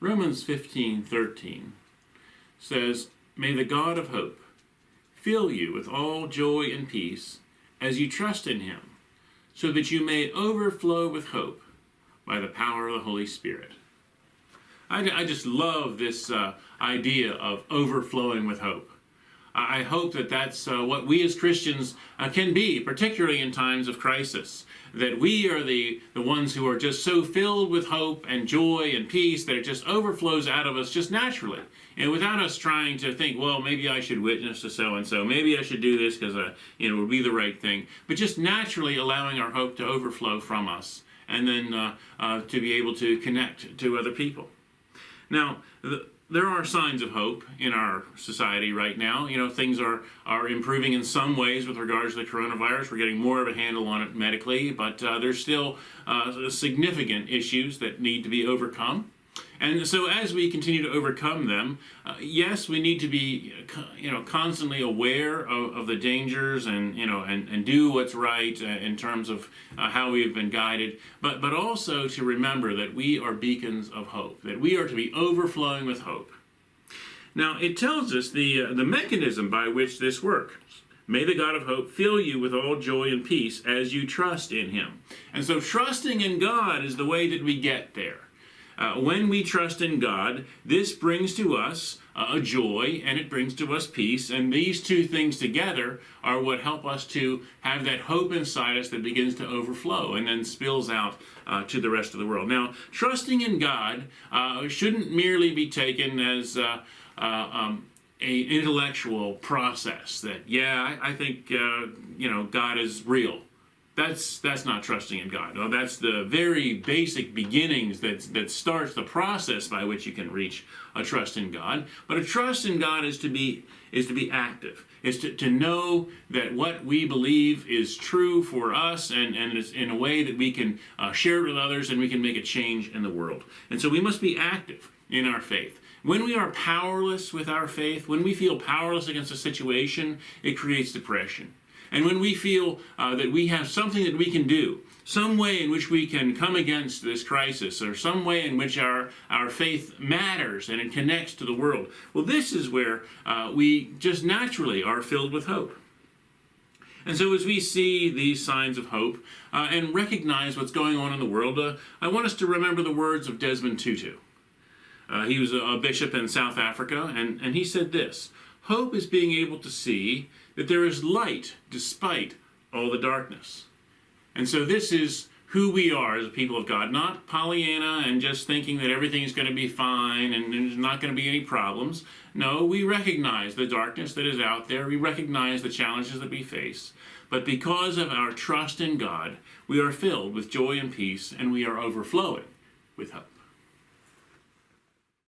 Romans 15:13 says, "May the God of hope fill you with all joy and peace as you trust in him, so that you may overflow with hope by the power of the Holy Spirit." I just love this idea of overflowing with hope. I hope that that's what we as Christians can be, particularly in times of crisis. That we are the ones who are just so filled with hope and joy and peace that it just overflows out of us just naturally. And without us trying to think, well, maybe I should witness to so-and-so, maybe I should do this because it would be the right thing. But just naturally allowing our hope to overflow from us and then to be able to connect to other people. Now, there are signs of hope in our society right now. Things are improving in some ways with regards to the coronavirus. We're getting more of a handle on it medically, but there's still significant issues that need to be overcome. And so as we continue to overcome them, yes, we need to be constantly aware of the dangers and do what's right in terms of how we've been guided, but also to remember that we are beacons of hope, that we are to be overflowing with hope. Now, it tells us the mechanism by which this works. May the God of hope fill you with all joy and peace as you trust in him. And so trusting in God is the way that we get there. When we trust in God, this brings to us a joy, and it brings to us peace, and these two things together are what help us to have that hope inside us that begins to overflow and then spills out to the rest of the world. Now, trusting in God shouldn't merely be taken as an intellectual process that, I think God is real. That's not trusting in God. No, that's the very basic beginnings that starts the process by which you can reach a trust in God. But a trust in God is to be active. Is to know that what we believe is true for us and is in a way that we can share it with others and we can make a change in the world. And so we must be active in our faith. When we are powerless with our faith, when we feel powerless against a situation, it creates depression. And when we feel that we have something that we can do, some way in which we can come against this crisis, or some way in which our faith matters and it connects to the world, well, this is where we just naturally are filled with hope. And so as we see these signs of hope and recognize what's going on in the world, I want us to remember the words of Desmond Tutu. He was a bishop in South Africa, and he said this: "Hope is being able to see that there is light despite all the darkness." And so this is who we are as a people of God, not Pollyanna and just thinking that everything is going to be fine and there's not going to be any problems. No, we recognize the darkness that is out there. We recognize the challenges that we face. But because of our trust in God, we are filled with joy and peace, and we are overflowing with hope.